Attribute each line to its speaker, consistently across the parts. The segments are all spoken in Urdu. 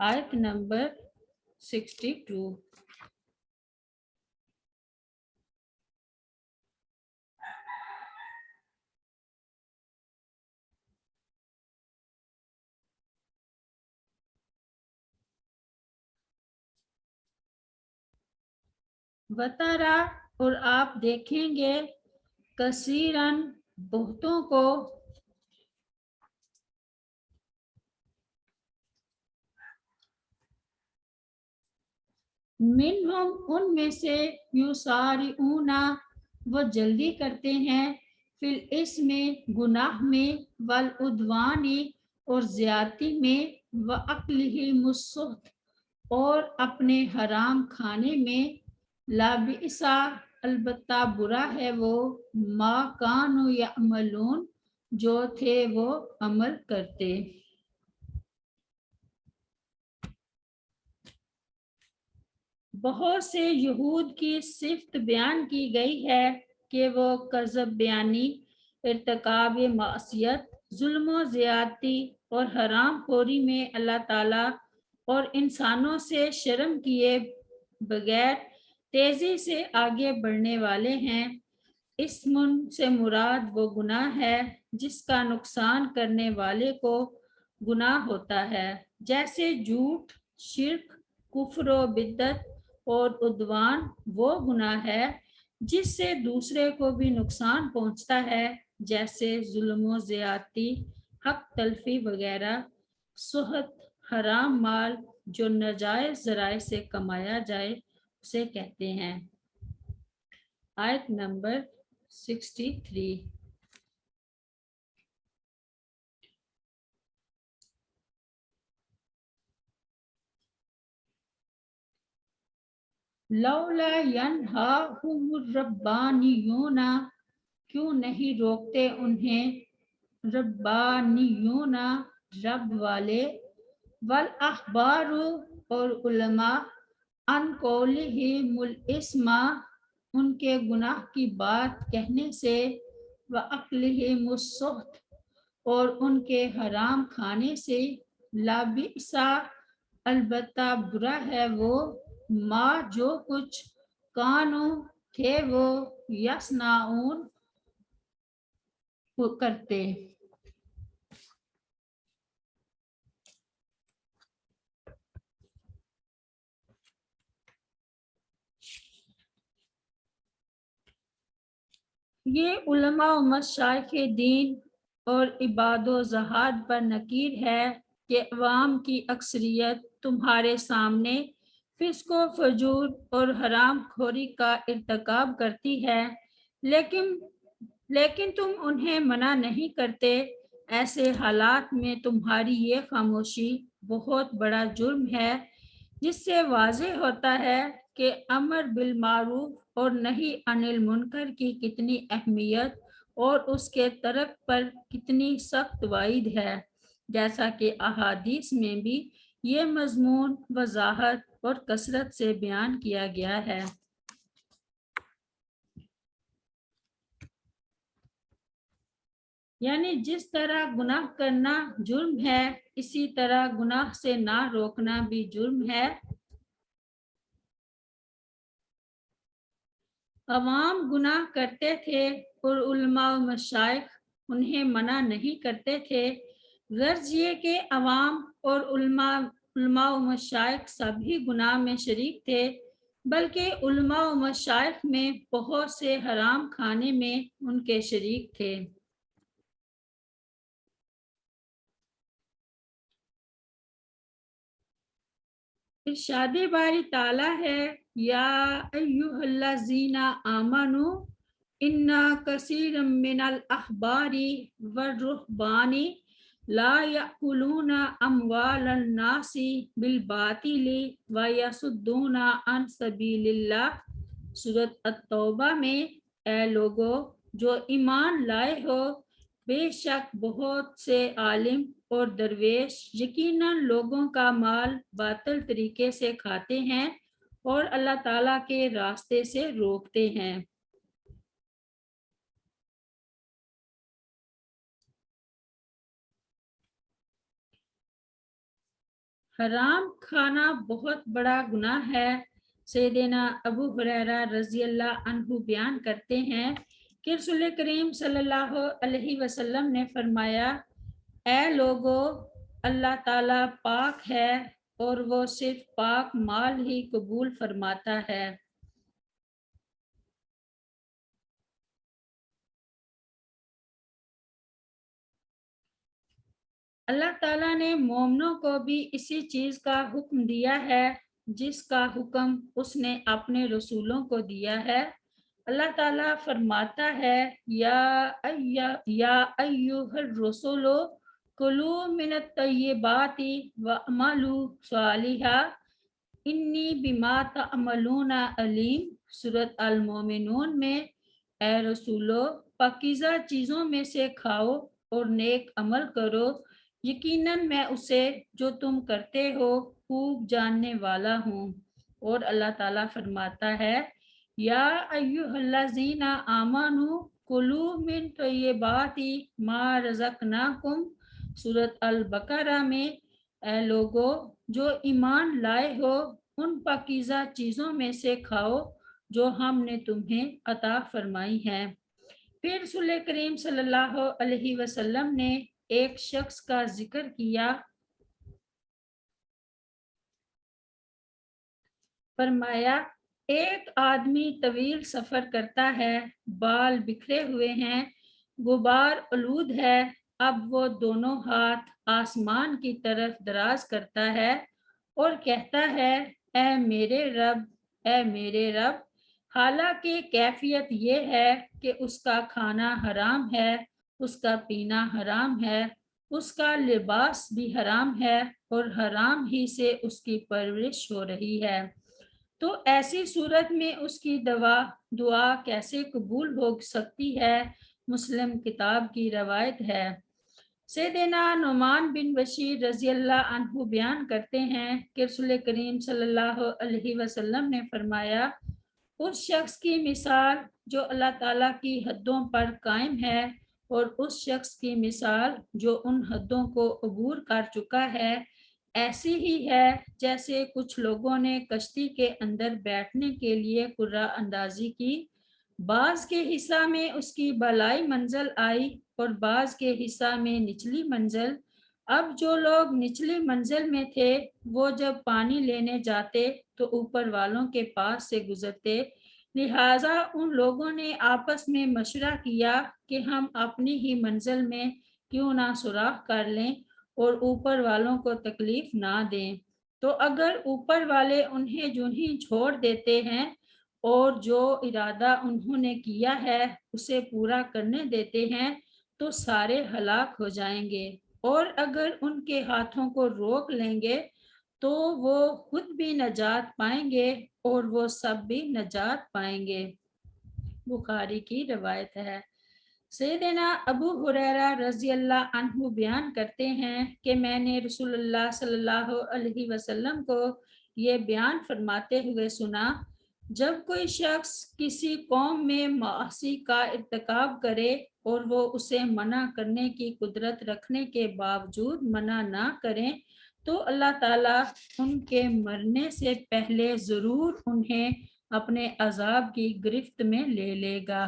Speaker 1: آیت نمبر 62۔ وَتَرَى، اور آپ دیکھیں گے، کثیراً بہتوں کو، منہم ان میں سے، یسارعون وہ جلدی کرتے ہیں، فی الاسم گناہ میں، والعدوان اور زیادتی میں، واکلہم السحت اور اپنے حرام کھانے میں، لابئس البتہ برا ہے وہ، ما کانوا یعملون جو تھے وہ عمل کرتے۔ بہت سے یہود کی صفت بیان کی گئی ہے کہ وہ کذب بیانی، ارتکاب معصیت، ظلم و زیادتی اور حرام خوری میں اللہ تعالیٰ اور انسانوں سے شرم کیے بغیر تیزی سے آگے بڑھنے والے ہیں۔ اسم سے مراد وہ گناہ ہے جس کا نقصان کرنے والے کو گناہ ہوتا ہے، جیسے جھوٹ، شرک، کفر و بدعت، اور عدوان وہ گناہ ہے جس سے دوسرے کو بھی نقصان پہنچتا ہے، جیسے ظلم و زیادتی، حق تلفی وغیرہ۔ سحت، حرام مال جو ناجائز ذرائع سے کمایا جائے اسے کہتے ہیں۔ آیت نمبر 63۔ لولا ینہاہم الربانیون، کیوں نہیں روکتے انہیں ربانیون رب والے، والاحبار اور علماء، ان قولہم الاسم ان کے گناہ کی بات کہنے سے، واکلہم السحت اور ان کے حرام کھانے سے، لابئس البتہ برا ہے وہ، ما جو کچھ، کانوا تھے وہ، یصنعون کرتے۔ یہ علماء و مشائخ دین اور عباد و زہاد پر نکیر ہے کہ عوام کی اکثریت تمہارے سامنے فسق و فجور اور حرام خوری کا ارتکاب کرتی ہے، لیکن تم انہیں منع نہیں کرتے۔ ایسے حالات میں تمہاری یہ خاموشی بہت بڑا جرم ہے، جس سے واضح ہوتا ہے کہ امر بالمعروف اور نہی عن المنکر کی کتنی اہمیت اور اس کے ترک پر کتنی سخت وعید ہے، جیسا کہ احادیث میں بھی یہ مضمون وضاحت اور کثرت سے بیان کیا گیا ہے۔ یعنی جس طرح گناہ کرنا جرم ہے، اسی طرح گناہ سے نہ روکنا بھی جرم ہے۔ عوام گناہ کرتے تھے اور علماء و مشائخ انہیں منع نہیں کرتے تھے، غرض یہ کہ عوام اور علماء و مشائخ سب ہی گناہ میں شریک تھے، بلکہ علماء و مشائخ میں بہت سے حرام کھانے میں ان کے شریک تھے۔ ارشاد باری تعالیٰ ہے، یا ایہا الذین آمنوا ان کثیرا من الاحبار والرہبان لا یأکلون اموال الناس بالباطل ویصدون عن سبیل اللہ۔ سورۃ التوبہ میں، اے لوگو جو ایمان لائے ہو، بے شک بہت سے عالم اور درویش یقیناً لوگوں کا مال باطل طریقے سے کھاتے ہیں اور اللہ تعالیٰ کے راستے سے روکتے ہیں۔ حرام کھانا بہت بڑا گناہ ہے۔ سیدنا ابو ہریرہ رضی اللہ عنہ بیان کرتے ہیں کہ رسول کریم صلی اللہ علیہ وسلم نے فرمایا، اے لوگو، اللہ تعالیٰ پاک ہے اور وہ صرف پاک مال ہی قبول فرماتا ہے۔ اللہ تعالیٰ نے مومنوں کو بھی اسی چیز کا حکم دیا ہے جس کا حکم اس نے اپنے رسولوں کو دیا ہے۔ اللہ تعالیٰ فرماتا ہے، یا ایھا الرسول کلوا من الطیبات واعملوا صالحا انی بما تعملون علیم۔ سورۃ المومنون میں، اے رسولو، پاکیزہ چیزوں میں سے کھاؤ اور نیک عمل کرو، یقیناً میں اسے جو تم کرتے ہو خوب جاننے والا ہوں۔ اور اللہ تعالیٰ فرماتا ہے، یا ایھا الذین آمنوا کلوا من طیبات ما رزقناکم۔ سورۃ البقرہ میں، اے لوگو جو ایمان لائے ہو، ان پاکیزہ چیزوں میں سے کھاؤ جو ہم نے تمہیں عطا فرمائی ہیں۔ پھر رسول کریم صلی اللہ علیہ وسلم نے ایک شخص کا ذکر کیا، فرمایا، ایک آدمی طویل سفر کرتا ہے، بال بکھرے ہوئے ہیں، غبار آلود ہے، اب وہ دونوں ہاتھ آسمان کی طرف دراز کرتا ہے اور کہتا ہے، اے میرے رب، اے میرے رب، حالانکہ کیفیت یہ ہے کہ اس کا کھانا حرام ہے، اس کا پینا حرام ہے، اس کا لباس بھی حرام ہے اور حرام ہی سے اس کی پرورش ہو رہی ہے، تو ایسی صورت میں اس کی دعا کیسے قبول ہو سکتی ہے؟ مسلم کتاب کی روایت ہے۔ سیدنا نعمان بن بشیر رضی اللہ عنہ بیان کرتے ہیں کہ رسول کریم صلی اللہ علیہ وسلم نے فرمایا، اس شخص کی مثال جو اللہ تعالیٰ کی حدوں پر قائم ہے اور اس شخص کی مثال جو ان حدوں کو عبور کر چکا ہے ایسی ہی ہے جیسے کچھ لوگوں نے کشتی کے اندر بیٹھنے کے لیے قرعہ اندازی کی، بعض کے حصہ میں اس کی بالائی منزل آئی اور بعض کے حصہ میں نچلی منزل۔ اب جو لوگ نچلی منزل میں تھے وہ جب پانی لینے جاتے تو اوپر والوں کے پاس سے گزرتے، لہٰذا ان لوگوں نے آپس میں مشورہ کیا کہ ہم اپنی ہی منزل میں کیوں نہ سوراخ کر لیں اور اوپر والوں کو تکلیف نہ دیں، تو اگر اوپر والے انہیں یوں ہی چھوڑ دیتے ہیں اور جو ارادہ انہوں نے کیا ہے اسے پورا کرنے دیتے ہیں تو سارے ہلاک ہو جائیں گے، اور اگر ان کے ہاتھوں کو روک لیں گے تو وہ خود بھی نجات پائیں گے اور وہ سب بھی نجات پائیں گے۔ بخاری کی روایت ہے۔ سیدنا ابو ہریرہ رضی اللہ عنہ بیان کرتے ہیں کہ میں نے رسول اللہ صلی اللہ علیہ وسلم کو یہ بیان فرماتے ہوئے سنا، جب کوئی شخص کسی قوم میں معاصی کا ارتکاب کرے اور وہ اسے منع کرنے کی قدرت رکھنے کے باوجود منع نہ کریں تو اللہ تعالیٰ ان کے مرنے سے پہلے ضرور انہیں اپنے عذاب کی گرفت میں لے لے گا۔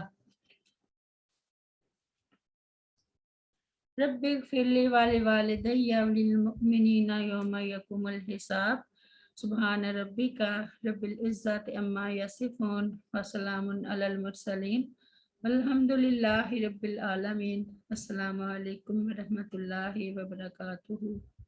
Speaker 1: رب اغفر لی ولوالدی وللمؤمنین یوم یقوم الحساب۔ سبحان ربک رب العزت عما یصفون وسلام علی المرسلین والحمد للہ رب العالمین۔ السلام علیکم ورحمۃ اللہ وبرکاتہ۔